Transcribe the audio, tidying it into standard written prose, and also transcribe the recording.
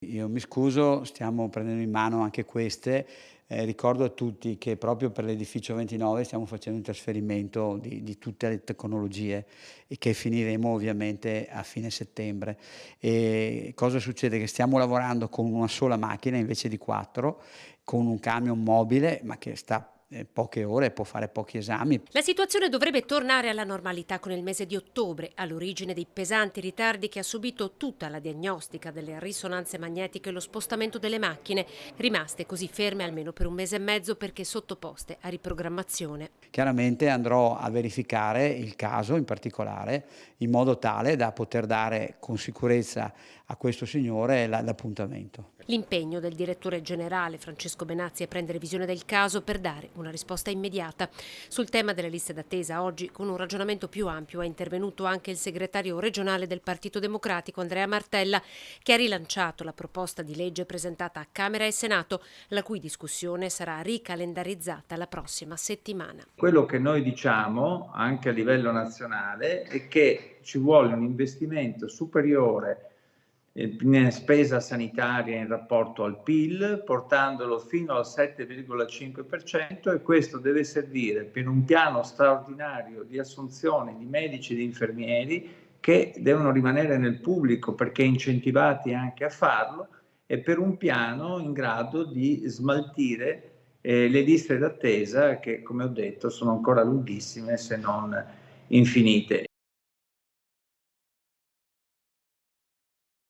Io mi scuso, stiamo prendendo in mano anche queste. Ricordo a tutti che proprio per l'edificio 29 stiamo facendo un trasferimento di tutte le tecnologie e che finiremo ovviamente a fine settembre. Cosa succede? Che stiamo lavorando con una sola macchina invece di 4, con un camion mobile, ma che sta, poche ore, può fare pochi esami. La situazione dovrebbe tornare alla normalità con il mese di ottobre, all'origine dei pesanti ritardi che ha subito tutta la diagnostica delle risonanze magnetiche e lo spostamento delle macchine, rimaste così ferme almeno per un mese e mezzo perché sottoposte a riprogrammazione. Chiaramente andrò a verificare il caso in particolare, in modo tale da poter dare con sicurezza a questo signore l'appuntamento. L'impegno del direttore generale Francesco Benazzi è prendere visione del caso per dare una risposta immediata. Sul tema delle liste d'attesa oggi, con un ragionamento più ampio, è intervenuto anche il segretario regionale del Partito Democratico Andrea Martella, che ha rilanciato la proposta di legge presentata a Camera e Senato, la cui discussione sarà ricalendarizzata la prossima settimana. Quello che noi diciamo anche a livello nazionale è che ci vuole un investimento superiore in spesa sanitaria in rapporto al PIL, portandolo fino al 7,5%, e questo deve servire per un piano straordinario di assunzione di medici e di infermieri che devono rimanere nel pubblico perché incentivati anche a farlo, e per un piano in grado di smaltire le liste d'attesa che, come ho detto, sono ancora lunghissime se non infinite.